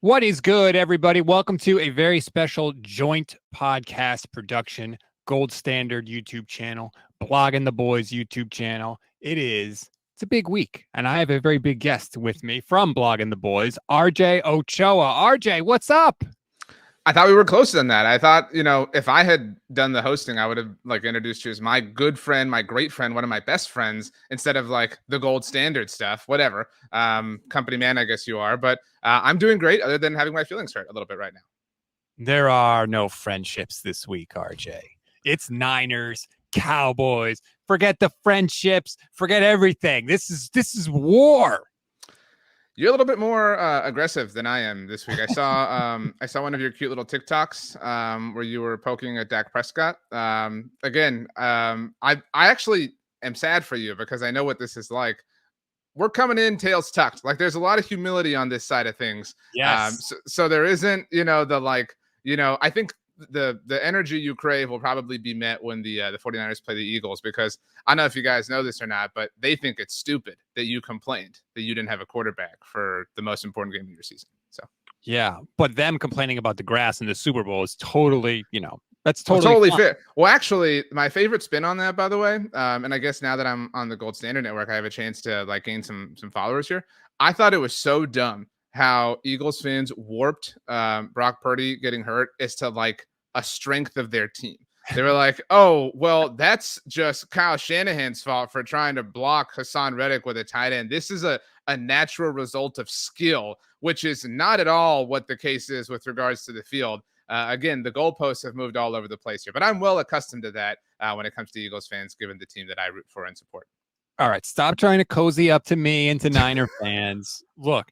What is good, everybody? Welcome to a very special joint podcast production, Gold Standard YouTube channel, Bloggin the Boys YouTube channel. It's a big week, and I have a very big guest with me from Bloggin the Boys, RJ Ochoa. RJ, what's up? I thought we were closer than that. I thought, if I had done the hosting, I would have introduced you as my good friend, my great friend, one of my best friends, instead of the gold standard stuff, whatever. Company man, I guess you are, but I'm doing great other than having my feelings hurt a little bit right now. There are no friendships this week, RJ. It's Niners, Cowboys. Forget the friendships. Forget everything. This is war. You're a little bit more aggressive than I am this week. I saw one of your cute little TikToks where you were poking at Dak Prescott. I actually am sad for you because I know what this is like. We're coming in tails tucked. There's a lot of humility on this side of things. Yes. So there isn't, I think the energy you crave will probably be met when the 49ers play the Eagles, because I don't know if you guys know this or not, but they think it's stupid that you complained that you didn't have a quarterback for the most important game of your season. So yeah, but them complaining about the grass in the Super Bowl is totally, that's totally fair. Well, actually, my favorite spin on that, by the way, and I guess now that I'm on the Gold Standard Network, I have a chance to gain some followers here. I thought it was so dumb how Eagles fans warped Brock Purdy getting hurt as to a strength of their team. They were like, oh, well, that's just Kyle Shanahan's fault for trying to block Hassan Reddick with a tight end. This is a natural result of skill, which is not at all what the case is with regards to the field. Again, the goalposts have moved all over the place here, but I'm well accustomed to that when it comes to Eagles fans, given the team that I root for and support. All right, stop trying to cozy up to me and to Niner fans. Look,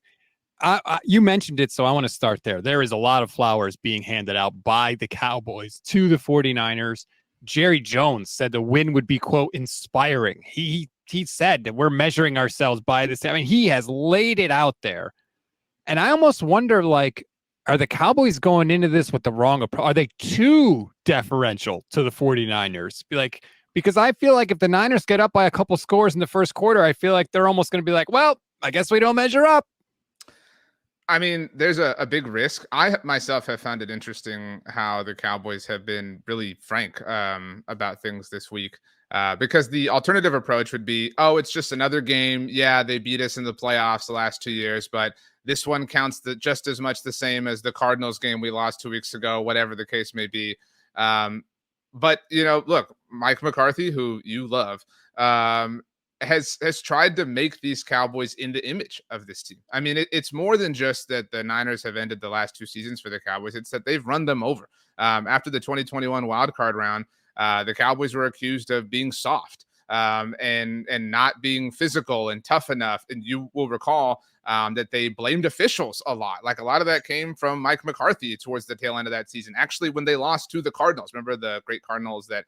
you mentioned it, so I want to start there. There is a lot of flowers being handed out by the Cowboys to the 49ers. Jerry Jones said the win would be, quote, inspiring. He said that we're measuring ourselves by this. I mean, he has laid it out there. And I almost wonder, are the Cowboys going into this with the wrong approach? Are they too deferential to the 49ers? Because I feel like if the Niners get up by a couple scores in the first quarter, I feel like they're almost going to be like, well, I guess we don't measure up. I mean, there's a big risk. I myself have found it interesting how the Cowboys have been really frank about things this week, because the alternative approach would be, oh, it's just another game. Yeah, they beat us in the playoffs the last 2 years, but this one counts just as much the same as the Cardinals game we lost 2 weeks ago, whatever the case may be. But, look, Mike McCarthy, who you love, has tried to make these Cowboys in the image of this team. I mean, it's more than just that the Niners have ended the last 2 seasons for the Cowboys. It's that they've run them over. After the 2021 wildcard round, the Cowboys were accused of being soft and not being physical and tough enough. And you will recall that they blamed officials a lot. A lot of that came from Mike McCarthy towards the tail end of that season. Actually, when they lost to the Cardinals, remember the great Cardinals that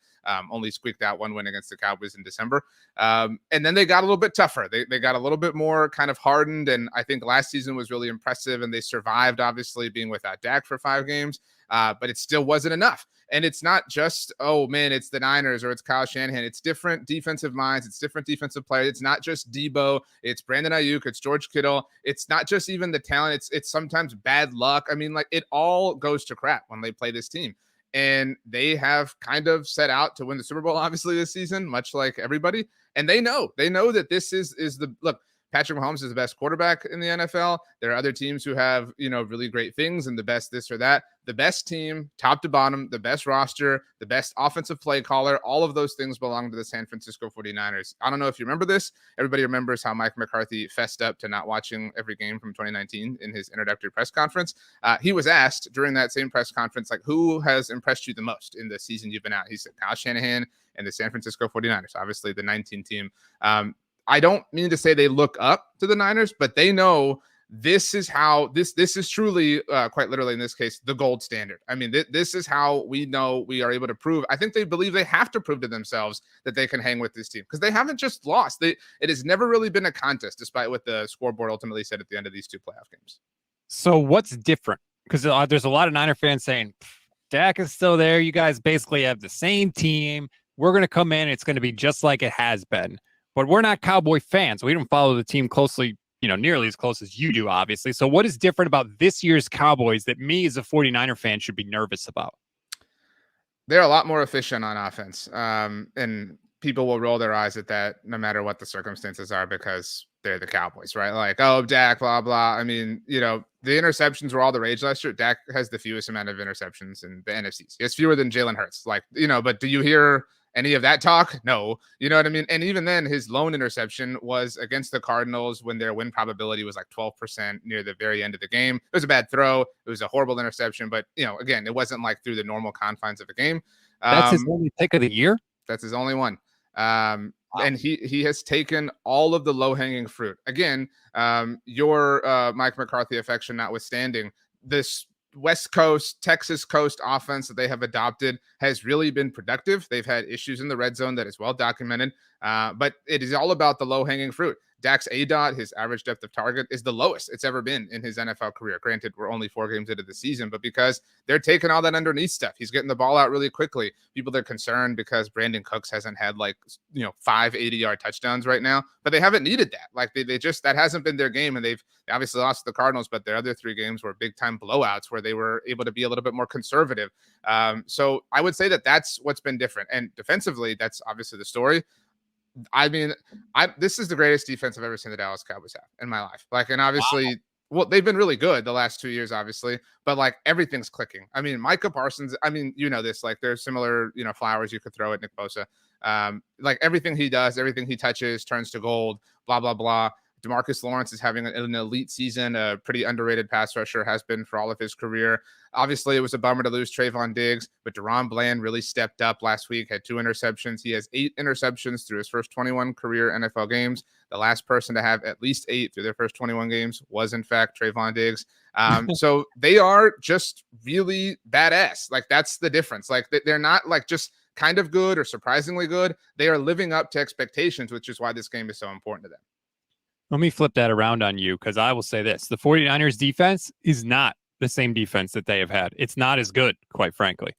only squeaked out one win against the Cowboys in December. And then they got a little bit tougher. They got a little bit more kind of hardened. And I think last season was really impressive. And they survived, obviously, being without Dak for 5 games. But it still wasn't enough. And it's not just, oh, man, it's the Niners or it's Kyle Shanahan. It's different defensive minds. It's different defensive players. It's not just Debo. It's Brandon Ayuk. It's George Kittle. It's not just even the talent. It's sometimes bad luck. I mean, it all goes to crap when they play this team. And they have kind of set out to win the Super Bowl, obviously, this season, much like everybody. And they know that this is the look. Patrick Mahomes is the best quarterback in the NFL. There are other teams who have, really great things and the best this or that. The best team, top to bottom, the best roster, the best offensive play caller, all of those things belong to the San Francisco 49ers. I don't know if you remember this. Everybody remembers how Mike McCarthy fessed up to not watching every game from 2019 in his introductory press conference. He was asked during that same press conference, who has impressed you the most in the season you've been out? He said Kyle Shanahan and the San Francisco 49ers, obviously the 19 team. I don't mean to say they look up to the Niners, but they know this is how this is truly, quite literally in this case, the gold standard. I mean, this is how we know we are able to prove. I think they believe they have to prove to themselves that they can hang with this team because they haven't just lost. It has never really been a contest, despite what the scoreboard ultimately said at the end of these 2 playoff games. So what's different? Because there's a lot of Niner fans saying, Dak is still there. You guys basically have the same team. We're going to come in. It's going to be just like it has been. But we're not Cowboy fans. We don't follow the team closely nearly as close as you do, obviously. So what is different about this year's Cowboys that me as a 49er fan should be nervous about? They're a lot more efficient on offense. And people will roll their eyes at that no matter what the circumstances are because they're the Cowboys, right? Like, oh, Dak, blah, blah. I mean, the interceptions were all the rage last year. Dak has the fewest amount of interceptions in the NFCs. He has fewer than Jalen Hurts. Like, but do you hear any of that talk? No. You know what I mean? And even then, his lone interception was against the Cardinals when their win probability was like 12% near the very end of the game. It was a bad throw. It was a horrible interception. But, again, it wasn't like through the normal confines of the game. That's his only pick of the year? That's his only one. Wow. And he has taken all of the low-hanging fruit. Again, your Mike McCarthy affection notwithstanding, this West Coast, Texas coast offense that they have adopted has really been productive. They've had issues in the red zone that is well documented, but it is all about the low-hanging fruit. Dak's ADOT, his average depth of target, is the lowest it's ever been in his NFL career. Granted, we're only 4 games into the season, but because they're taking all that underneath stuff, he's getting the ball out really quickly. People are concerned because Brandon Cooks hasn't had 5 80-yard touchdowns right now, but they haven't needed that. Like they just, that hasn't been their game, and they obviously lost to the Cardinals, but their other 3 games were big time blowouts where they were able to be a little bit more conservative. So I would say that that's what's been different. And defensively, that's obviously the story. I mean, this is the greatest defense I've ever seen the Dallas Cowboys have in my life. And obviously, wow. Well, they've been really good the last 2 years, obviously, but everything's clicking. I mean, Micah Parsons, this, there's similar, flowers you could throw at Nick Bosa. Everything he does, everything he touches turns to gold, blah, blah, blah. DeMarcus Lawrence is having an elite season, a pretty underrated pass rusher, has been for all of his career. Obviously, it was a bummer to lose Trayvon Diggs, but Deron Bland really stepped up last week, had 2 interceptions. He has 8 interceptions through his first 21 career NFL games. The last person to have at least 8 through their first 21 games was, in fact, Trayvon Diggs. So they are just really badass. That's the difference. They're not just kind of good or surprisingly good. They are living up to expectations, which is why this game is so important to them. Let me flip that around on you, because I will say this. The 49ers defense is not the same defense that they have had. It's not as good, quite frankly,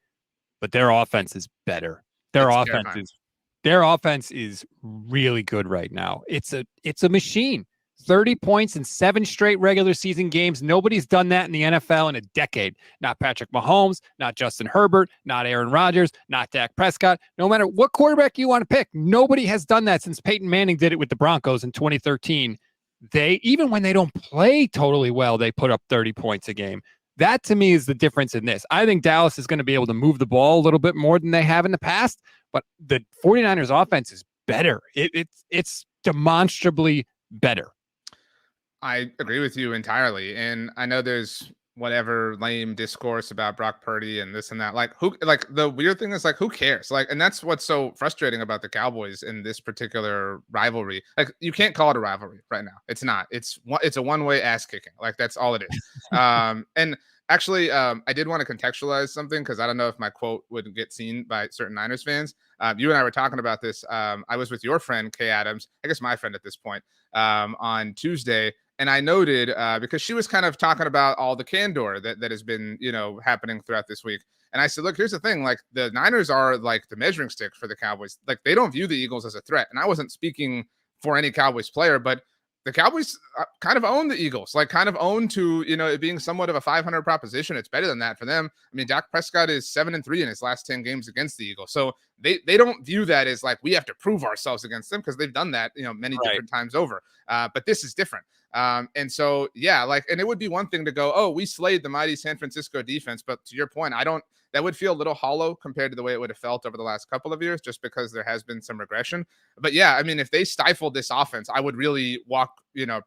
but their offense is better. Their offense is really good right now. It's a machine. 30 points in 7 straight regular season games. Nobody's done that in the NFL in a decade. Not Patrick Mahomes, not Justin Herbert, not Aaron Rodgers, not Dak Prescott. No matter what quarterback you want to pick, nobody has done that since Peyton Manning did it with the Broncos in 2013. Even when they don't play totally well, they put up 30 points a game. That, to me, is the difference in this. I think Dallas is going to be able to move the ball a little bit more than they have in the past, but the 49ers offense is better. It's demonstrably better. I agree with you entirely. And I know there's whatever lame discourse about Brock Purdy and this and that. The weird thing is who cares? And that's what's so frustrating about the Cowboys in this particular rivalry. You can't call it a rivalry right now. It's not. It's a one-way ass kicking. That's all it is. And actually, I did want to contextualize something because I don't know if my quote would get seen by certain Niners fans. You and I were talking about this. I was with your friend, Kay Adams, I guess my friend at this point, on Tuesday. And I noted, because she was kind of talking about all the candor that has been, happening throughout this week. And I said, look, here's the thing. The Niners are the measuring stick for the Cowboys. They don't view the Eagles as a threat. And I wasn't speaking for any Cowboys player, but the Cowboys kind of own the Eagles, kind of own to, it being somewhat of a 500 proposition. It's better than that for them. I mean, Dak Prescott is 7-3 in his last 10 games against the Eagles. So they don't view that as we have to prove ourselves against them because they've done that, many different times over. But this is different. And so, yeah, and it would be one thing to go, oh, we slayed the mighty San Francisco defense. But to your point, that would feel a little hollow compared to the way it would have felt over the last couple of years, just because there has been some regression. But yeah, I mean, if they stifled this offense, I would really walk,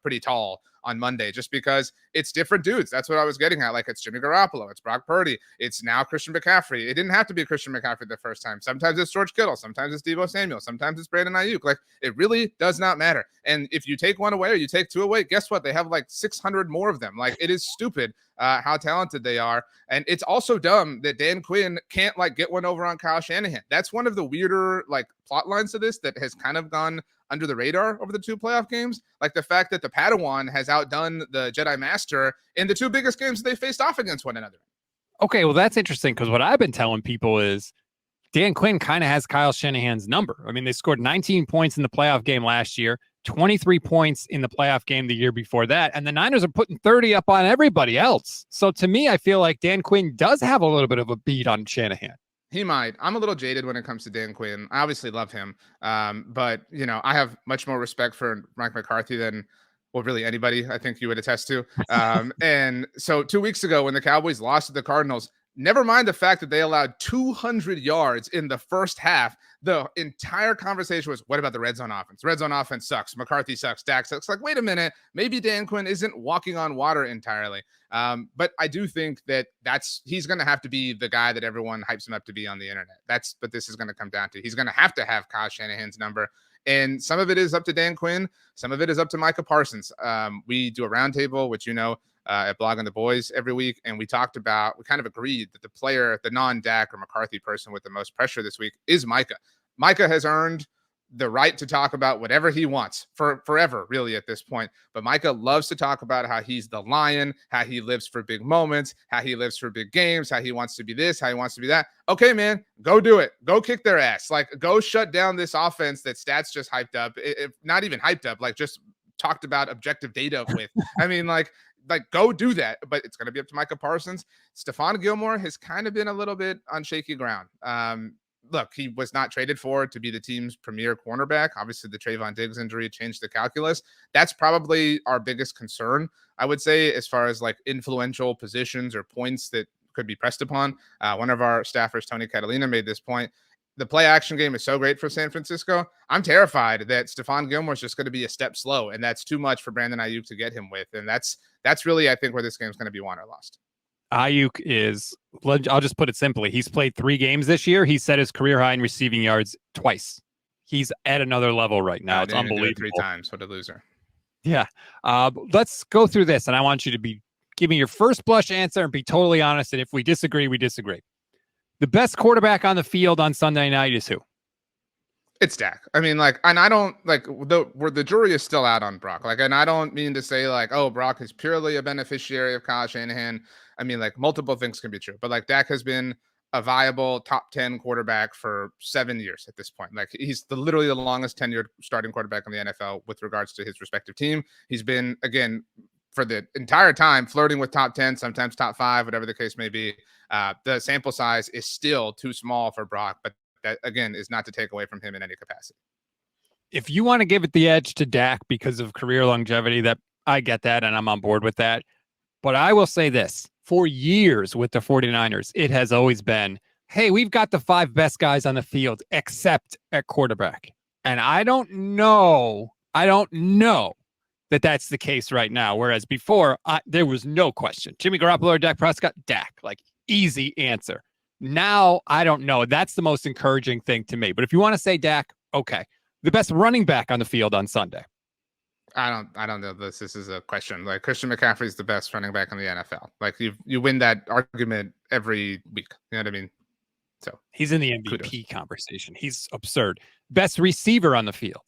pretty tall on Monday, just because it's different dudes. That's what I was getting at. It's Jimmy Garoppolo, it's Brock Purdy, it's now Christian McCaffrey. It didn't have to be Christian McCaffrey the first time. Sometimes it's George Kittle, sometimes it's Deebo Samuel, sometimes it's Brandon Ayuk. It really does not matter. And if you take one away or you take 2 away, guess what? They have 600 more of them. It is stupid how talented they are. And it's also dumb that Dan Quinn can't get one over on Kyle Shanahan. That's one of the weirder plot lines to this that has kind of gone under the radar over the 2 playoff games. The fact that the Padawan has outdone the Jedi Master in the 2 biggest games they faced off against one another. Okay, well, that's interesting, because what I've been telling people is Dan Quinn kind of has Kyle Shanahan's number. I mean, they scored 19 points in the playoff game last year. 23 points in the playoff game the year before that. And the Niners are putting 30 up on everybody else. So to me, I feel like Dan Quinn does have a little bit of a beat on Shanahan. He might. I'm a little jaded when it comes to Dan Quinn. I obviously love him. But I have much more respect for Mike McCarthy than, well, really anybody I think you would attest to. And so 2 weeks ago when the Cowboys lost to the Cardinals, never mind the fact that they allowed 200 yards in the first half, the entire conversation was, what about the red zone offense? Red zone offense sucks. McCarthy sucks. Dak sucks. Like, wait a minute. Maybe Dan Quinn isn't walking on water entirely. But I do think that he's going to have to be the guy that everyone hypes him up to be on the internet. That's what this is going to come down to. He's going to have Kyle Shanahan's number. And some of it is up to Dan Quinn. Some of it is up to Micah Parsons. We do a roundtable, which at Bloggin the Boys every week. And we kind of agreed that the non-Dak or McCarthy person with the most pressure this week is Micah. Micah has earned the right to talk about whatever he wants for forever, really, at this point. But Micah loves to talk about how he's the lion, how he lives for big moments, how he lives for big games, how he wants to be this, how he wants to be that. Okay, man, go do it. Go kick their ass. Like, go shut down this offense that Stats just hyped up. Not even hyped up, like just talked about objective data with. I mean, like go do that. But it's going to be up to Micah Parsons. Stephon Gilmore has kind of been a little bit on shaky ground. Look, he was not traded for to be the team's premier cornerback. Obviously, the Trayvon Diggs injury changed the calculus. That's probably our biggest concern, I would say, as far as like influential positions or points that could be pressed upon. One of our staffers, Tony Catalina, made this point. The play action game is so great for San Francisco. I'm terrified that Stephon Gilmore is just going to be a step slow, and that's too much for Brandon Ayuk to get him with. And that's really, I think, where this game is going to be won or lost. Ayuk is, I'll just put it simply, he's played 3 games this year. He set his career high in receiving yards twice. He's at another level right now. It's unbelievable. 3 times. What a loser. Yeah. Let's go through this, and I want you to give me your first blush answer and be totally honest. And if we disagree, we disagree. The best quarterback on the field on Sunday night is who? It's Dak. I mean, and I don't the jury is still out on Brock. And I don't mean to say Brock is purely a beneficiary of Kyle Shanahan. I mean, multiple things can be true, but Dak has been a viable top 10 quarterback for 7 years at this point. He's literally the longest tenured starting quarterback in the NFL with regards to his respective team. He's been, again, for the entire time, flirting with top 10, sometimes top 5, whatever the case may be. The sample size is still too small for Brock, but that, again, is not to take away from him in any capacity. If you want to give it the edge to Dak because of career longevity, that I get that, and I'm on board with that. But I will say this. For years with the 49ers, it has always been, hey, we've got the 5 best guys on the field except at quarterback. And I don't know that that's the case right now. Whereas before, there was no question. Jimmy Garoppolo or Dak Prescott? Dak. Easy answer. Now, I don't know. That's the most encouraging thing to me. But if you want to say Dak, okay. The best running back on the field on Sunday. I don't know this is a question. Christian McCaffrey is the best running back in the NFL. You win that argument every week. You know what I mean? So he's in the MVP conversation. He's absurd. Best receiver on the field.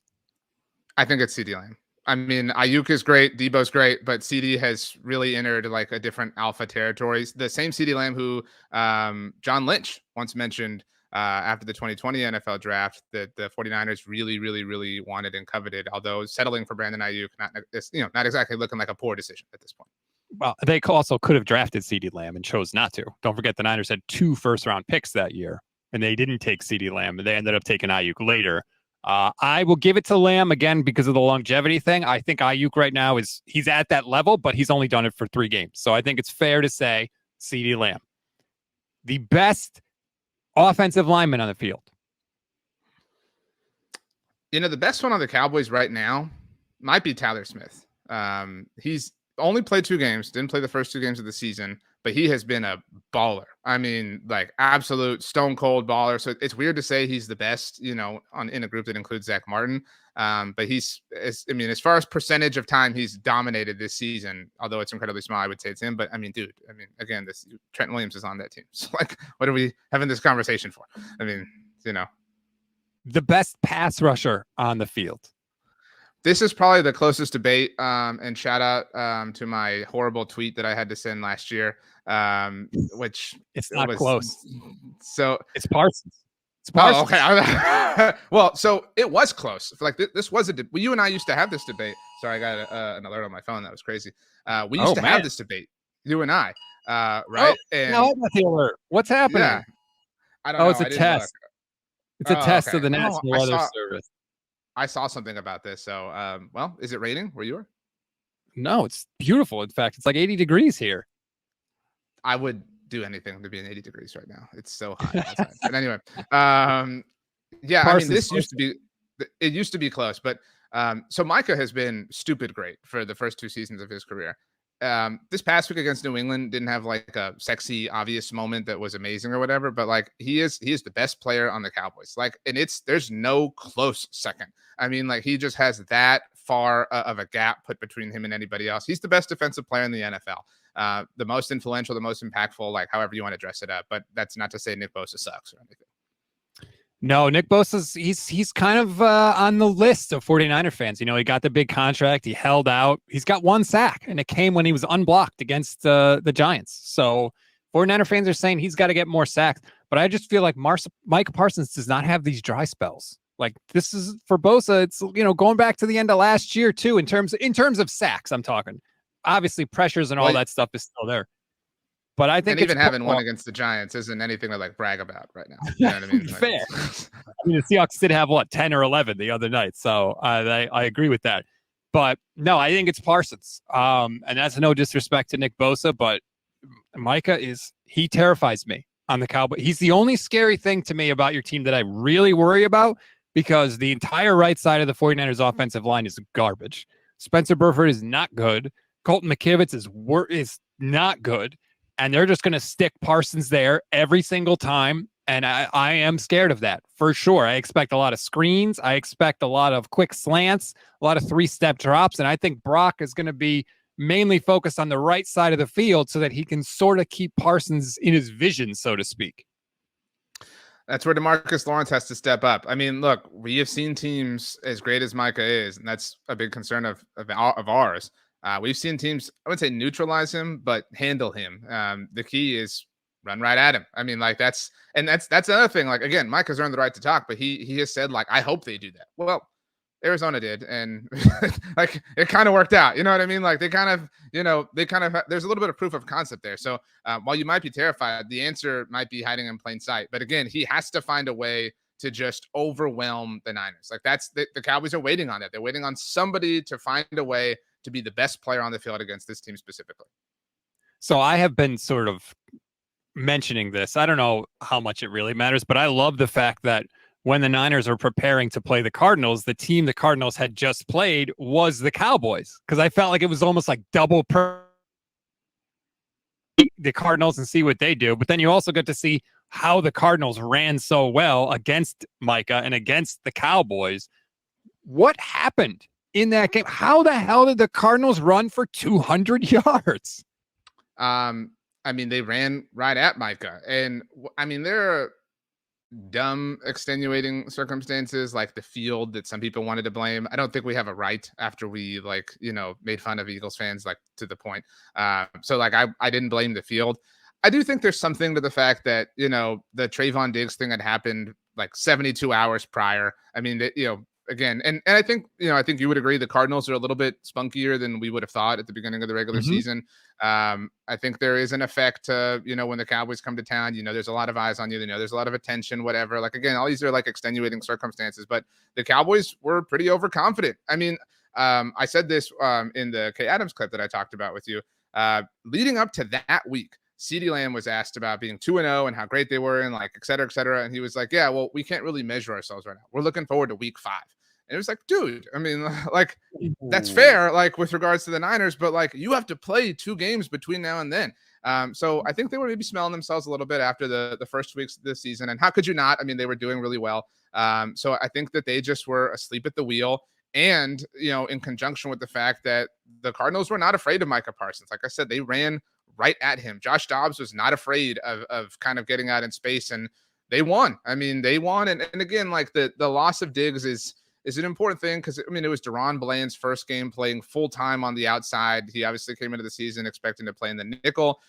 I think it's CeeDee Lamb. I mean, Ayuk is great, Debo's great, but CD has really entered a different alpha territory. The same CeeDee Lamb who John Lynch once mentioned after the 2020 NFL draft that the 49ers really, really, really wanted and coveted, although settling for Brandon Ayuk, not exactly looking like a poor decision at this point. Well, they also could have drafted CeeDee Lamb and chose not to. Don't forget the Niners had 2 first-round picks that year, and they didn't take CeeDee Lamb, and they ended up taking Ayuk later. I will give it to Lamb again because of the longevity thing. I think Ayuk right now he's at that level, but he's only done it for 3 games. So I think it's fair to say CeeDee Lamb. The best offensive lineman on the field. The best one on the Cowboys right now might be Tyler Smith. He's only played 2 games, didn't play the first 2 games of the season, but he has been a baller. I mean, absolute stone cold baller. So it's weird to say he's the best, in a group that includes Zach Martin. But as far as percentage of time he's dominated this season, although it's incredibly small, I would say it's him. But again, Trent Williams is on that team. So what are we having this conversation for? The best pass rusher on the field. This is probably the closest debate, and shout out to my horrible tweet that I had to send last year, which it's not close. So it's Parsons. It's Oh, Parsons. okay. Well, so it was close. Like this was you and I used to have this debate. Sorry, I got an alert on my phone. That was crazy. We used Oh to man. have this debate, you and I, Oh, right? now And I got the alert. What's yeah, happening? I don't Oh, know. it's a I didn't look. test. It's a Oh, test okay. of the Oh, National Weather Service. I saw something about this. So, well, is it raining where you are? No, it's beautiful. In fact, it's like 80 degrees here. I would do anything to be in 80 degrees right now. It's so hot outside. But anyway, um, yeah, I mean, Parsons. this used to be, it used to be close, but so Micah has been stupid great for the first 2 seasons of his career. This past week against New England didn't have like a sexy, obvious moment that was amazing or whatever, but like he is the best player on the Cowboys. Like, and there's no close second. I mean, like he just has that far of a gap put between him and anybody else. He's the best defensive player in the NFL. The most influential, the most impactful, like however you want to dress it up. But that's not to say Nick Bosa sucks or anything. No, Nick Bosa's he's kind of on the list of 49er fans. You know, he got the big contract. He held out. He's got 1 sack, and it came when he was unblocked against the Giants. So 49er fans are saying he's got to get more sacks. But I just feel like Micah Parsons does not have these dry spells. Like this is for Bosa. It's, you know, going back to the end of last year too, in terms of sacks. I'm talking. Obviously, pressures and all that stuff is still there. But I think and even having one against the Giants isn't anything to like brag about right now. You know what I mean? Like, fair. I mean, the Seahawks did have 10 or 11 the other night, so I agree with that. But no, I think it's Parsons. And that's no disrespect to Nick Bosa, but Micah he terrifies me on the Cowboys. He's the only scary thing to me about your team that I really worry about, because the entire right side of the 49ers offensive line is garbage. Spencer Burford is not good. Colton McKivitz is not good. And they're just going to stick Parsons there every single time. And I am scared of that for sure. I expect a lot of screens. I expect a lot of quick slants, a lot of 3-step drops. And I think Brock is going to be mainly focused on the right side of the field so that he can sort of keep Parsons in his vision, so to speak. That's where DeMarcus Lawrence has to step up. I mean, look, we have seen teams as great as Micah is, and that's a big concern of ours. We've seen teams, I wouldn't say neutralize him, but handle him. The key is run right at him. I mean, like that's another thing. Like, again, Micah's earned the right to talk, but he has said, like, I hope they do that. Well, Arizona did, and like it kind of worked out. You know what I mean? Like they kind of there's a little bit of proof of concept there. So while you might be terrified, the answer might be hiding in plain sight. But again, he has to find a way to just overwhelm the Niners. Like that's the Cowboys are waiting on that. They're waiting on somebody to find a way to be the best player on the field against this team specifically. So I have been sort of mentioning this. I don't know how much it really matters, but I love the fact that when the Niners were preparing to play the Cardinals, the team the Cardinals had just played was the Cowboys, because I felt like it was almost like double the Cardinals and see what they do. But then you also get to see how the Cardinals ran so well against Micah and against the Cowboys. What happened in that game? How the hell did the Cardinals run for 200 yards? I mean, they ran right at Micah. And I mean, there are dumb extenuating circumstances like the field that some people wanted to blame. I don't think we have a right after we made fun of Eagles fans, like, to the point. So like I didn't blame the field. I do think there's something to the fact that, the Trayvon Diggs thing had happened like 72 hours prior. I mean, again, and I think, I think you would agree the Cardinals are a little bit spunkier than we would have thought at the beginning of the regular season. I think there is an effect to, when the Cowboys come to town, there's a lot of eyes on you, there's a lot of attention, whatever. Like, again, all these are like extenuating circumstances, but the Cowboys were pretty overconfident. I mean, I said this in the Kay Adams clip that I talked about with you. Leading up to that week, CeeDee Lamb was asked about being 2-0 and how great they were and like, et cetera, et cetera. And he was like, yeah, well, we can't really measure ourselves right now. We're looking forward to week 5. And it was like, dude, I mean, like, that's fair, like, with regards to the Niners, but like, you have to play 2 games between now and then. So I think they were maybe smelling themselves a little bit after the first weeks of this season. And how could you not? I mean, they were doing really well. So I think that they just were asleep at the wheel. And, in conjunction with the fact that the Cardinals were not afraid of Micah Parsons. Like I said, they ran right at him. Josh Dobbs was not afraid of kind of getting out in space, and they won. I mean, they won. And again, like the loss of Diggs is an important thing because, I mean, it was Deron Bland's first game playing full time on the outside. He obviously came into the season expecting to play in the nickel.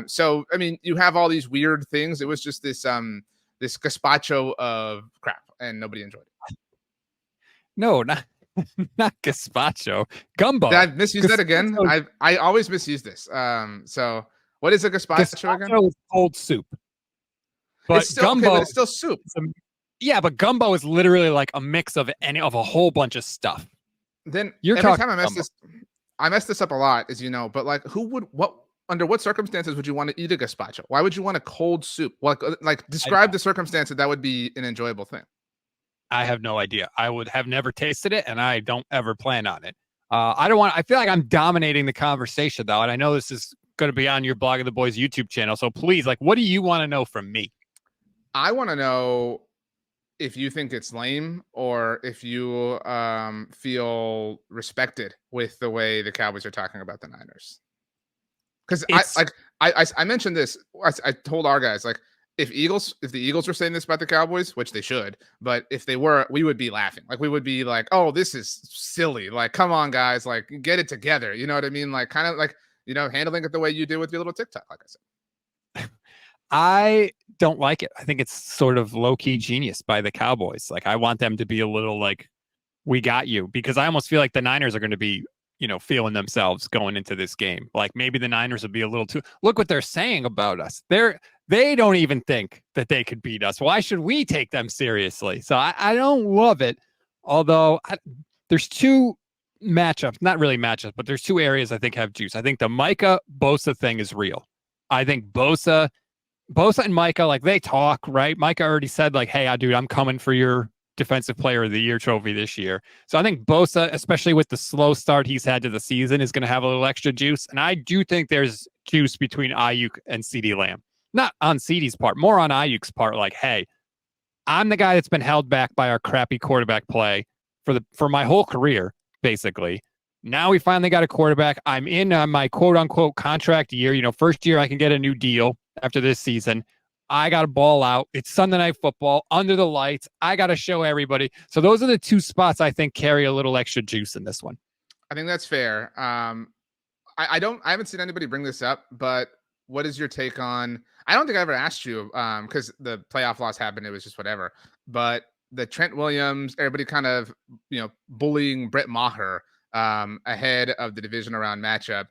So, I mean, you have all these weird things. It was just this this gazpacho of crap, and nobody enjoyed it. No, not gazpacho. Gumbo. Did I misuse that again? I always misuse this. So what is a gazpacho again? Gazpacho is cold soup. But it's still gumbo, okay, but it's still soup. Yeah, but gumbo is literally like a mix of a whole bunch of stuff. Then every time I mess this up a lot, as you know. But like, under what circumstances would you want to eat a gazpacho? Why would you want a cold soup? Like describe the circumstance that would be an enjoyable thing. I have no idea. I would have never tasted it, and I don't ever plan on it. I feel like I'm dominating the conversation though, and I know this is going to be on your Bloggin the Boys YouTube channel. So please, like, what do you want to know from me? I want to know if you think it's lame or if you feel respected with the way the Cowboys are talking about the Niners. Because I mentioned this. I told our guys, like, if the Eagles were saying this about the Cowboys, which they should, but if they were, we would be laughing. Like, we would be like, oh, this is silly. Like, come on, guys, like, get it together. You know what I mean? Like, kind of like, handling it the way you do with your little TikTok, like I said. I don't like it. I think it's sort of low-key genius by the Cowboys. Like, I want them to be a little like, we got you, because I almost feel like the Niners are going to be, feeling themselves going into this game. Like, maybe the Niners would be a little too, look what they're saying about us. They don't even think that they could beat us. Why should we take them seriously? So I don't love it. Although there's two matchups, not really matchups, but there's two areas I think have juice. I think the Micah Bosa thing is real. I think Bosa and Micah, like, they talk, right? Micah already said, like, hey, dude, I'm coming for your Defensive Player of the Year trophy this year. So I think Bosa, especially with the slow start he's had to the season, is going to have a little extra juice. And I do think there's juice between Ayuk and CeeDee Lamb. Not on CeeDee's part, more on Ayuk's part. Like, hey, I'm the guy that's been held back by our crappy quarterback play for my whole career, basically. Now we finally got a quarterback. I'm in my quote-unquote contract year. First year I can get a new deal after this season. I got to ball out. It's Sunday Night Football, under the lights. I got to show everybody. So those are the two spots I think carry a little extra juice in this one. I think that's fair. I haven't seen anybody bring this up, but what is your take on, I don't think I ever asked you, because the playoff loss happened. It was just whatever. But the Trent Williams, everybody kind of, bullying Brett Maher ahead of the divisional round matchup.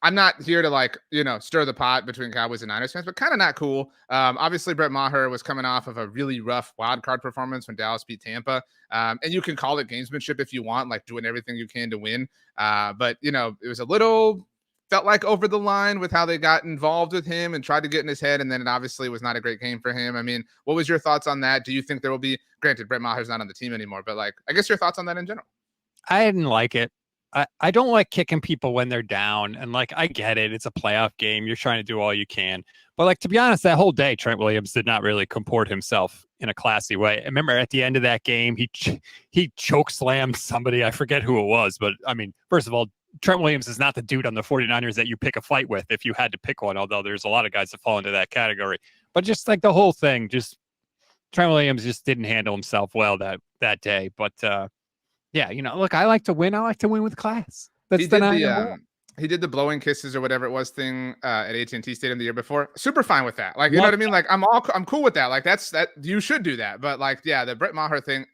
I'm not here to stir the pot between Cowboys and Niners fans, but kind of not cool. Obviously, Brett Maher was coming off of a really rough wild card performance when Dallas beat Tampa. And you can call it gamesmanship if you want, like doing everything you can to win. But it was a little, felt like over the line with how they got involved with him and tried to get in his head. And then it obviously was not a great game for him. I mean, what was your thoughts on that? Do you think there will be, granted, Brett Maher's not on the team anymore, but I guess your thoughts on that in general? I didn't like it. I don't like kicking people when they're down. And I get it. It's a playoff game. You're trying to do all you can. But to be honest, that whole day, Trent Williams did not really comport himself in a classy way. I remember at the end of that game, he choke slammed somebody. I forget who it was. But I mean, first of all, Trent Williams is not the dude on the 49ers that you pick a fight with if you had to pick one, although there's a lot of guys that fall into that category. But just the whole thing, Trent Williams just didn't handle himself well that day. But yeah, look, I like to win. I like to win with class. He did the blowing kisses or whatever it was thing at AT&T Stadium the year before. Super fine with that. You know what I mean? I'm cool with that. That you should do that. But yeah, the Brett Maher thing,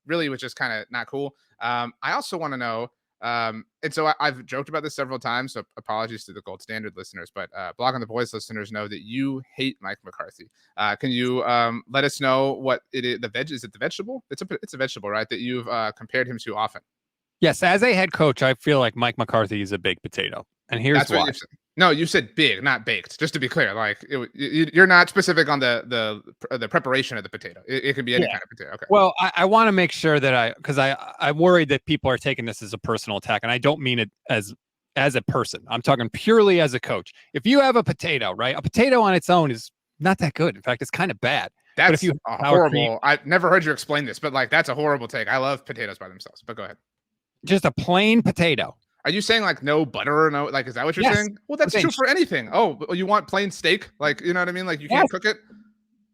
really was just kind of not cool. I also want to know, and so I've joked about this several times, so apologies to the Gold Standard listeners, but Bloggin the Boys listeners know that you hate Mike McCarthy. Can you let us know what it is? Is it the vegetable? It's a vegetable, right? That you've compared him to often. Yes, as a head coach, I feel like Mike McCarthy is a baked potato, and here's why. No, you said big, not baked. Just to be clear, you're not specific on the preparation of the potato. It can be any kind of potato. Okay. Well, I want to make sure that because I'm worried that people are taking this as a personal attack, and I don't mean it as a person. I'm talking purely as a coach. If you have a potato, right? A potato on its own is not that good. In fact, it's kind of bad. That's horrible. I've never heard you explain this, but that's a horrible take. I love potatoes by themselves, but go ahead. Just a plain potato. Are you saying no butter or no, is that what you're saying? Well, that's true for anything. Oh, you want plain steak? You know what I mean? You can't cook it?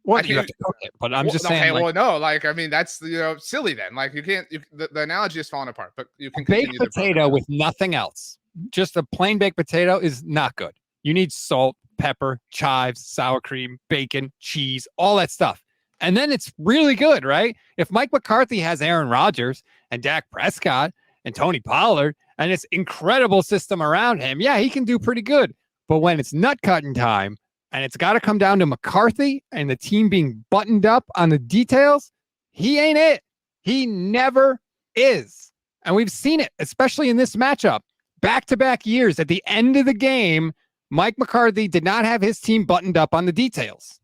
Well, you have to cook it, but I'm just saying. Okay, well, no, I mean, that's, silly then. You can't, the analogy is falling apart, but you can continue. Baked potato with nothing else. Just a plain baked potato is not good. You need salt, pepper, chives, sour cream, bacon, cheese, all that stuff. And then it's really good, right? If Mike McCarthy has Aaron Rodgers and Dak Prescott and Tony Pollard and this incredible system around him, yeah, he can do pretty good. But when it's nut cutting time and it's got to come down to McCarthy and the team being buttoned up on the details, he ain't it. He never is. And we've seen it, especially in this matchup. Back-to-back years, at the end of the game, Mike McCarthy did not have his team buttoned up on the details.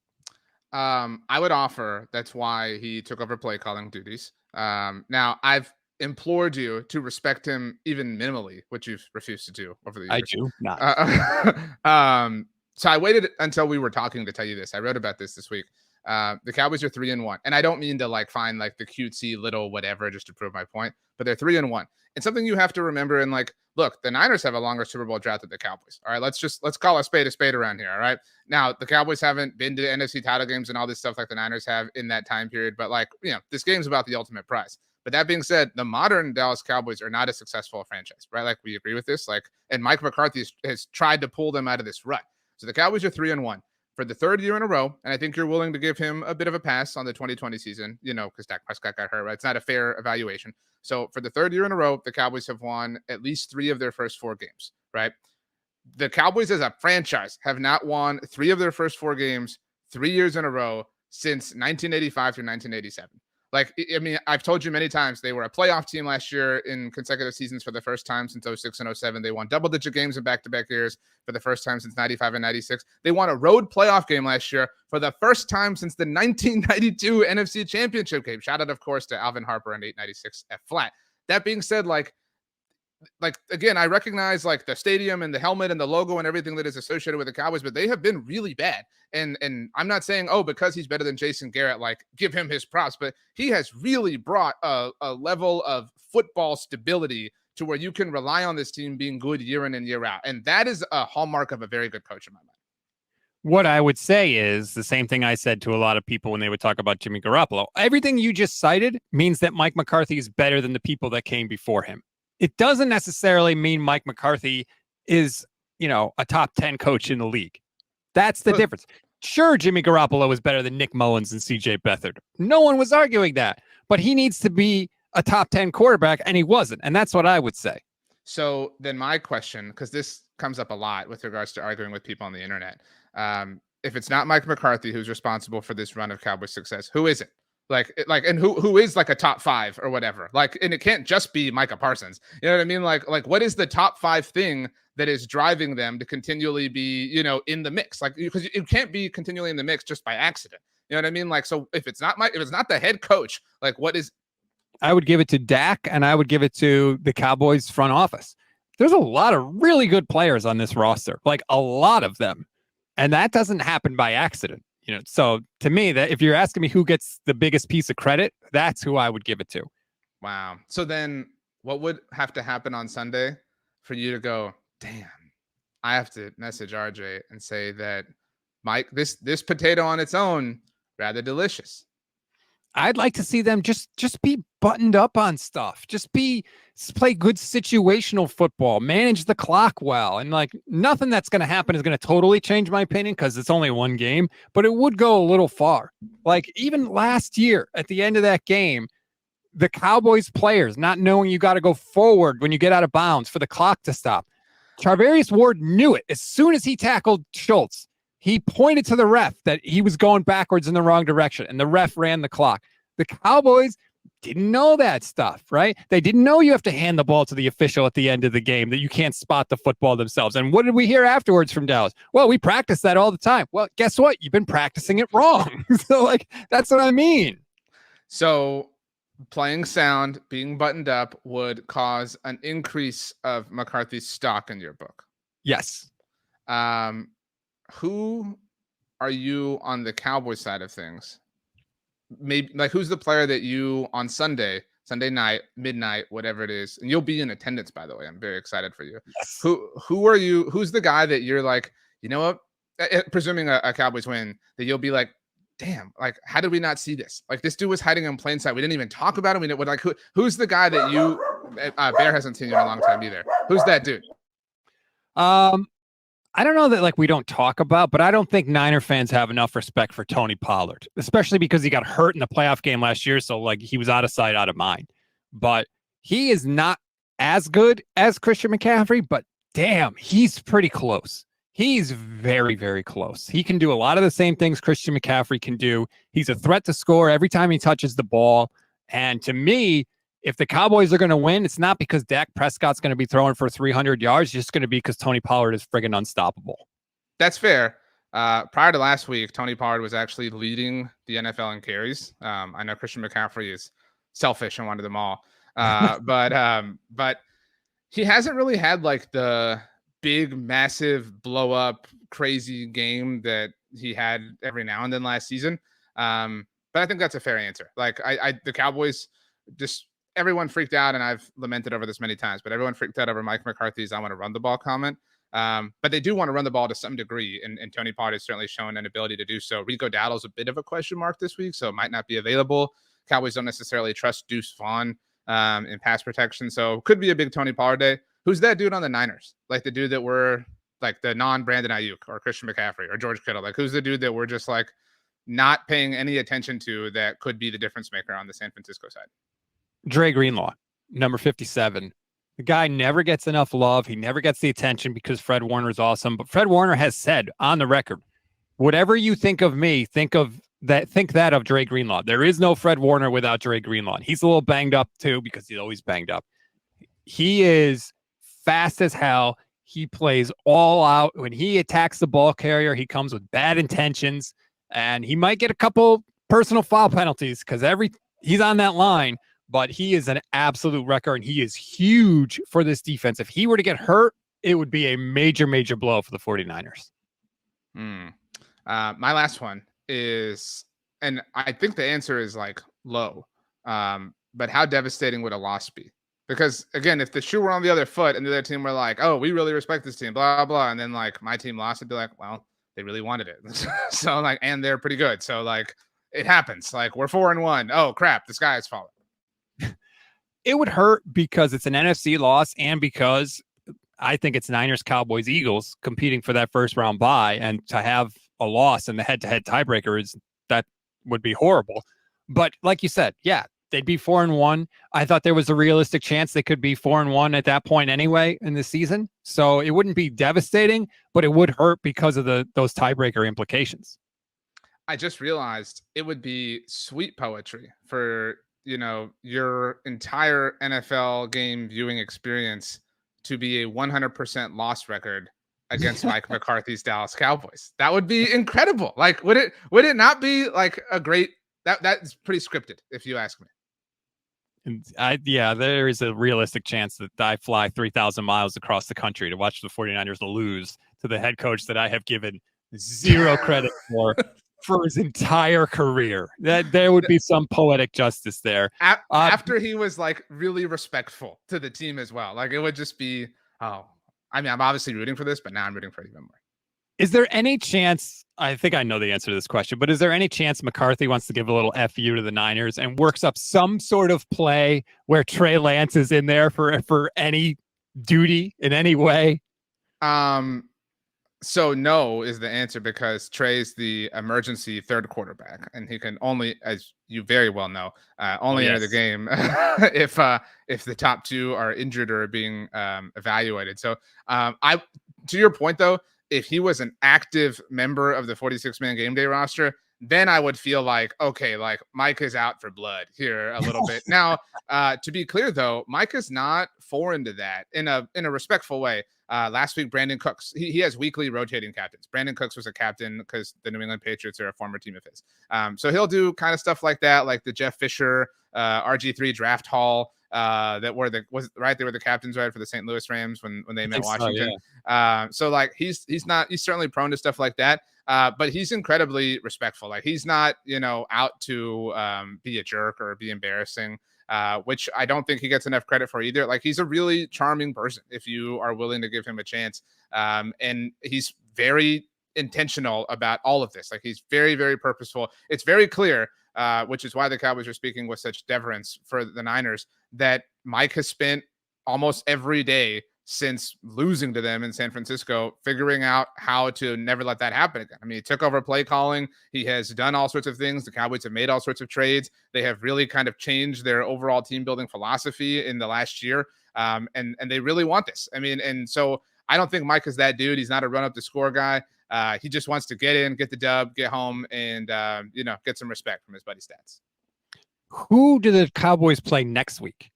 I would offer that's why he took over play calling duties. Now, I've implored you to respect him even minimally, which you've refused to do over the years. I do not. So I waited until we were talking to tell you this. I wrote about this week. The Cowboys are 3-1, and I don't mean to like find like the cutesy little whatever just to prove my point, but they're 3-1. And something you have to remember, and like, look, the Niners have a longer Super Bowl drought than the Cowboys. All right, let's call a spade around here. All right, now the Cowboys haven't been to NFC title games and all this stuff like the Niners have in that time period, but like, you know, this game's about the ultimate prize. But that being said, the modern Dallas Cowboys are not a successful franchise, right? Like, we agree with this. Like, and Mike McCarthy has tried to pull them out of this rut. So the Cowboys are 3-1 for the third year in a row, and I think you're willing to give him a bit of a pass on the 2020 season, you know, because Dak Prescott got hurt, right? It's not a fair evaluation. So for the third year in a row, the Cowboys have won at least 3 of their first 4 games, right? The Cowboys as a franchise have not won 3 of their first 4 games 3 years in a row since 1985 through 1987. Like, I mean, I've told you many times, they were a playoff team last year in consecutive seasons for the first time since 06 and 07. They won double-digit games in back-to-back years for the first time since 95 and 96. They won a road playoff game last year for the first time since the 1992 NFC Championship game. Shout out, of course, to Alvin Harper and 896 F flat. That being said, like again, I recognize like the stadium and the helmet and the logo and everything that is associated with the Cowboys, but they have been really bad. And I'm not saying, oh, because he's better than Jason Garrett, like give him his props, but he has really brought a level of football stability to where you can rely on this team being good year in and year out. And that is a hallmark of a very good coach in my mind. What I would say is the same thing I said to a lot of people when they would talk about Jimmy Garoppolo. Everything you just cited means that Mike McCarthy is better than the people that came before him. It doesn't necessarily mean Mike McCarthy is, you know, a top 10 coach in the league. That's the difference. Sure, Jimmy Garoppolo is better than Nick Mullins and CJ Beathard. No one was arguing that, but he needs to be a top 10 quarterback, and he wasn't. And that's what I would say. So then my question, because this comes up a lot with regards to arguing with people on the internet. If it's not Mike McCarthy who's responsible for this run of Cowboys success, who is it? And who is like a top 5 or whatever? Like, and it can't just be Micah Parsons. You know what I mean? Like what is the top 5 thing that is driving them to continually be, you know, in the mix? Like, because it can't be continually in the mix just by accident. You know what I mean? Like, so if it's not the head coach, like what is? I would give it to Dak, and I would give it to the Cowboys front office. There's a lot of really good players on this roster, like a lot of them. And that doesn't happen by accident. You know, so to me, that if you're asking me who gets the biggest piece of credit, that's who I would give it to. Wow. So then what would have to happen on Sunday for you to go, damn, I have to message RJ and say that Mike, this potato on its own, rather delicious. I'd like to see them just be buttoned up on stuff. Just play good situational football, manage the clock well. And like nothing that's going to happen is going to totally change my opinion because it's only one game, but it would go a little far. Like even last year at the end of that game, the Cowboys players not knowing you got to go forward when you get out of bounds for the clock to stop. Charvarius Ward knew it. As soon as he tackled Schultz, he pointed to the ref that he was going backwards in the wrong direction, and the ref ran the clock. The Cowboys didn't know that stuff, right? They didn't know you have to hand the ball to the official at the end of the game, that you can't spot the football themselves. And what did we hear afterwards from Dallas? Well, we practice that all the time. Well, guess what? You've been practicing it wrong. So, like, that's what I mean. So playing sound, being buttoned up would cause an increase of McCarthy's stock in your book. Yes. Who are you on the Cowboys side of things? Maybe like who's the player that you on Sunday night, midnight, whatever it is, and you'll be in attendance, by the way. I'm very excited for you. Yes. Who are you? Who's the guy that you're like, you know what? Presuming a Cowboys win, that you'll be like, damn, like how did we not see this? Like this dude was hiding in plain sight. We didn't even talk about him. We didn't like who's the guy that you Bear hasn't seen you in a long time either. Who's that dude? I don't know that like we don't talk about, but I don't think Niner fans have enough respect for Tony Pollard, especially because he got hurt in the playoff game last year. So like he was out of sight, out of mind. But he is not as good as Christian McCaffrey, but damn, he's pretty close. He's very, very close. He can do a lot of the same things Christian McCaffrey can do. He's a threat to score every time he touches the ball. And to me, if the Cowboys are going to win, it's not because Dak Prescott's going to be throwing for 300 yards. It's just going to be because Tony Pollard is friggin' unstoppable. That's fair. Prior to last week, Tony Pollard was actually leading the NFL in carries. I know Christian McCaffrey is selfish and wanted them all. But he hasn't really had like the big, massive blow up, crazy game that he had every now and then last season. But I think that's a fair answer. Like the Cowboys just, everyone freaked out, and I've lamented over this many times, but everyone freaked out over Mike McCarthy's "I want to run the ball" comment. But they do want to run the ball to some degree, and Tony Pollard has certainly shown an ability to do so. Rico Dowdle's a bit of a question mark this week, so it might not be available. Cowboys don't necessarily trust Deuce Vaughn in pass protection, so could be a big Tony Pollard day. Who's that dude on the Niners? Like the dude that we're like the non-Brandon Ayuk or Christian McCaffrey or George Kittle? Like who's the dude that we're just like not paying any attention to that could be the difference maker on the San Francisco side? Dre Greenlaw, number 57. The guy never gets enough love. He never gets the attention because Fred Warner is awesome. But Fred Warner has said on the record, whatever you think of me, think that of Dre Greenlaw. There is no Fred Warner without Dre Greenlaw. He's a little banged up too because he's always banged up. He is fast as hell. He plays all out. When he attacks the ball carrier, he comes with bad intentions, and he might get a couple personal foul penalties because he's on that line. But he is an absolute wrecker, and he is huge for this defense. If he were to get hurt, it would be a major, major blow for the 49ers. My last one is, and I think the answer is like low, but how devastating would a loss be? Because again, if the shoe were on the other foot and the other team were like, oh, we really respect this team, blah, blah, and then like my team lost, it'd be like, well, they really wanted it. So like, and they're pretty good. So like it happens. Like we're 4-1. Oh crap, the sky is falling. It would hurt because it's an NFC loss and because I think it's Niners, Cowboys, Eagles competing for that first round bye, and to have a loss in the head-to-head tiebreaker that would be horrible. But like you said, yeah, they'd be 4-1. I thought there was a realistic chance they could be 4-1 at that point anyway in the season. So it wouldn't be devastating, but it would hurt because of those tiebreaker implications. I just realized it would be sweet poetry for your entire NFL game viewing experience to be a 100% loss record against Mike McCarthy's Dallas Cowboys. That would be incredible. Like, would it not be like a great, that's pretty scripted if you ask me. There is a realistic chance that I fly 3,000 miles across the country to watch the 49ers lose to the head coach that I have given zero credit for his entire career. That there would be some poetic justice there. After he was like really respectful to the team as well. Like it would just be, I'm obviously rooting for this, but now I'm rooting for it even more. Is there any chance, I think I know the answer to this question, but is there any chance McCarthy wants to give a little FU to the Niners and works up some sort of play where Trey Lance is in there for any duty in any way? So no is the answer because Trey's the emergency third quarterback, and he can only, as you very well know, enter the game if the top two are injured or being evaluated. So to your point though, if he was an active member of the 46-man game day roster, then I would feel like, okay, like Mike is out for blood here a little bit. Now, to be clear though, Mike is not foreign to that in a respectful way. Last week, Brandon Cooks, he has weekly rotating captains. Brandon Cooks was a captain because the New England Patriots are a former team of his. So he'll do kind of stuff like that, like the Jeff Fisher, RG3 draft haul, they were the captains right for the St. Louis Rams when they met Washington. So, yeah. So like he's certainly prone to stuff like that. But he's incredibly respectful. Like he's not, out to be a jerk or be embarrassing. Which I don't think he gets enough credit for either. Like he's a really charming person if you are willing to give him a chance. And he's very intentional about all of this. Like he's very, very purposeful. It's very clear, which is why the Cowboys are speaking with such deference for the Niners, that Mike has spent almost every day since losing to them in San Francisco, figuring out how to never let that happen again. I mean, he took over play calling. He has done all sorts of things. The Cowboys have made all sorts of trades. They have really kind of changed their overall team building philosophy in the last year. And they really want this. I mean, and so I don't think Mike is that dude. He's not a run up the score guy. He just wants to get in, get the dub, get home, and get some respect from his buddy Stats. Who do the Cowboys play next week?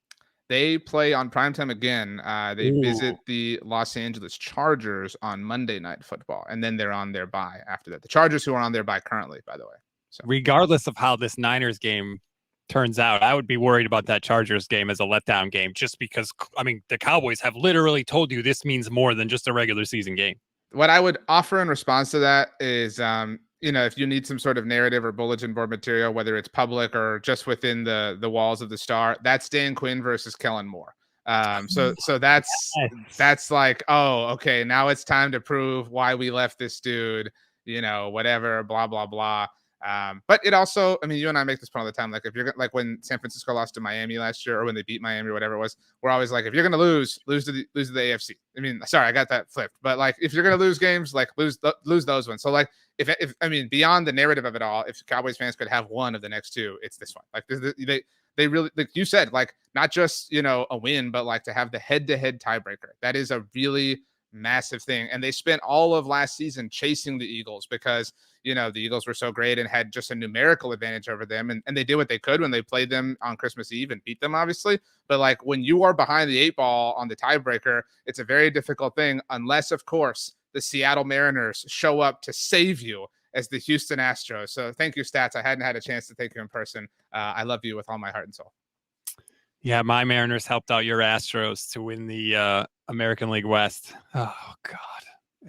They play on primetime again. They visit the Los Angeles Chargers on Monday Night Football, and then they're on their bye after that. The Chargers, who are on their bye currently, by the way. So, regardless of how this Niners game turns out, I would be worried about that Chargers game as a letdown game, just because, I mean, the Cowboys have literally told you this means more than just a regular season game. What I would offer in response to that is, if you need some sort of narrative or bulletin board material, whether it's public or just within the walls of the Star, that's Dan Quinn versus Kellen Moore. So that's like, oh, okay, now it's time to prove why we left this dude, whatever, blah, blah, blah. But it also, I mean, you and I make this point all the time. Like, if you're like when San Francisco lost to Miami last year, or when they beat Miami or whatever it was, we're always like, if you're going to lose to the AFC. I mean, sorry, I got that flipped, but like, if you're going to lose games, like lose those ones. So like, if I mean, beyond the narrative of it all, if Cowboys fans could have one of the next two, it's this one. Like they really, like you said, like not just, a win, but like to have the head-to-head tiebreaker. That is a really massive thing. And they spent all of last season chasing the Eagles because, the Eagles were so great and had just a numerical advantage over them. And they did what they could when they played them on Christmas Eve and beat them, obviously. But like when you are behind the 8-ball on the tiebreaker, it's a very difficult thing, unless, of course, the Seattle Mariners show up to save you as the Houston Astros. So thank you, Stats. I hadn't had a chance to thank you in person. I love you with all my heart and soul. Yeah, my Mariners helped out your Astros to win the American League West. Oh, God.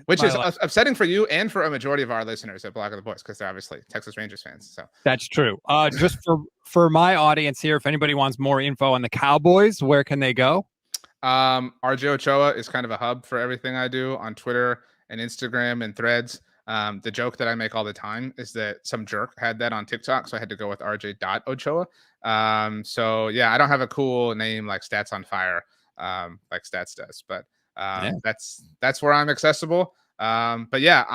Which is upsetting for you and for a majority of our listeners at Bloggin the Boys, because they're obviously Texas Rangers fans. So that's true. Just for my audience here, if anybody wants more info on the Cowboys, where can they go? RJ Ochoa is kind of a hub for everything I do on Twitter and Instagram and Threads. The joke that I make all the time is that some jerk had that on TikTok, so I had to go with RJ.Ochoa. So yeah, I don't have a cool name like Stats on Fire, like Stats does, but that's where I'm accessible. But yeah,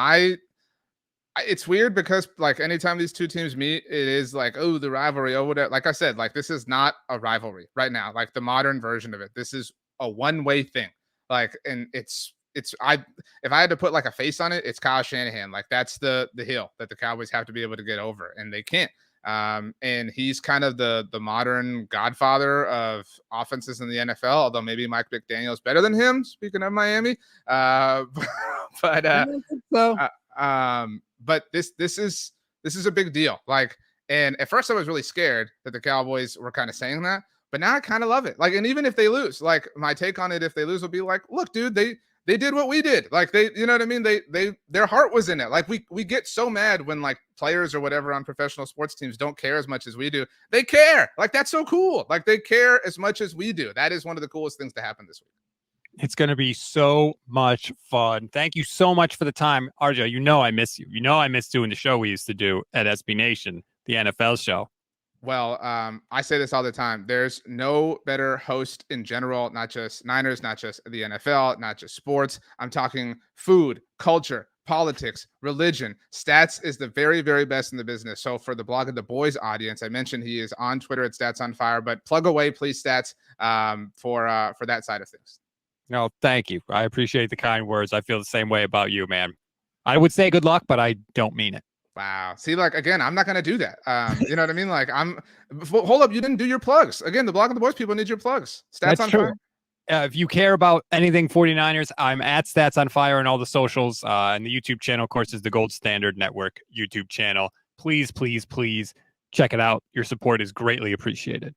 it's weird because like anytime these two teams meet, it is like, oh, the rivalry or whatever. Like I said, like this is not a rivalry right now, like the modern version of it. This is a one-way thing. Like, and if I had to put like a face on it, it's Kyle Shanahan. Like that's the hill that the Cowboys have to be able to get over, and they can't. And he's kind of the modern godfather of offenses in the NFL, although maybe Mike McDaniel's better than him, speaking of Miami. But this is a big deal. Like, and at first I was really scared that the Cowboys were kind of saying that, but now I kind of love it. Like, and even if they lose, like my take on it, if they lose will be like, look, dude, they did what we did. Like they, you know what I mean? Their heart was in it. Like we get so mad when like players or whatever on professional sports teams don't care as much as we do. They care. Like that's so cool. Like they care as much as we do. That is one of the coolest things to happen this week. It's going to be so much fun. Thank you so much for the time, RJ. I miss you. I miss doing the show we used to do at SB Nation, the NFL show. Well, I say this all the time. There's no better host in general, not just Niners, not just the NFL, not just sports. I'm talking food, culture, politics, religion. Stats is the very, very best in the business. So for the Bloggin the Boys audience, I mentioned he is on Twitter at Stats on Fire, but plug away, please, Stats, for that side of things. No, thank you. I appreciate the kind words. I feel the same way about you, man. I would say good luck, but I don't mean it. Wow. See, like, again, I'm not going to do that. You know what I mean? Like, hold up. You didn't do your plugs. Again, the Bloggin the Boys people need your plugs. Stats That's on true. Fire. If you care about anything 49ers, I'm at Stats on Fire and all the socials. And the YouTube channel, of course, is the Gold Standard Network YouTube channel. Please, please, please check it out. Your support is greatly appreciated.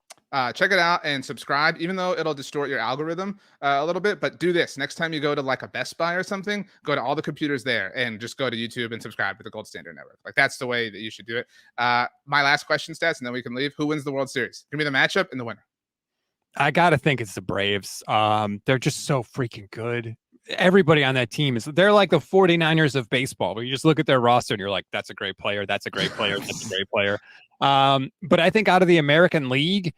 Check it out and subscribe, even though it'll distort your algorithm a little bit. But do this next time you go to like a Best Buy or something, go to all the computers there and just go to YouTube and subscribe to the Gold Standard Network. Like that's the way that you should do it. My last question, Stats, and then we can leave. Who wins the World Series? Give me the matchup and the winner. I got to think it's the Braves. They're just so freaking good. Everybody on that team they're like the 49ers of baseball, where you just look at their roster and you're like, that's a great player. That's a great player. That's a great player. But I think out of the American League,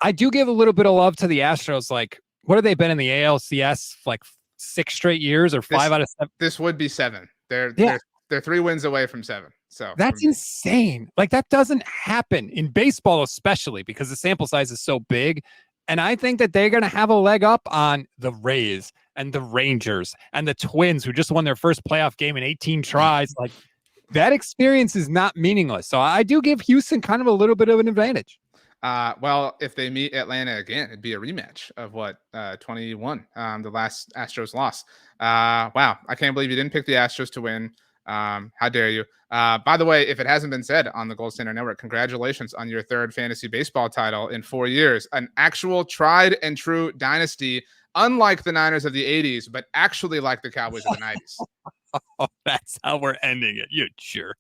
I do give a little bit of love to the Astros. Like what have they been in the ALCS like 6 straight years or 5 out of 7? This would be 7. Yeah, They're 3 wins away from 7. So that's insane. Like that doesn't happen in baseball, especially because the sample size is so big. And I think that they're going to have a leg up on the Rays and the Rangers and the Twins, who just won their first playoff game in 18 tries. Like that experience is not meaningless. So I do give Houston kind of a little bit of an advantage. Well, if they meet Atlanta again, it'd be a rematch of what 21, the last Astros loss. Wow, I can't believe you didn't pick the Astros to win. How dare you? By the way, if it hasn't been said on the Gold Standard Network, congratulations on your 3rd fantasy baseball title in 4 years. An actual tried and true dynasty, unlike the Niners of the 80s, but actually like the Cowboys of the 90s. Oh, that's how we're ending it, you jerk.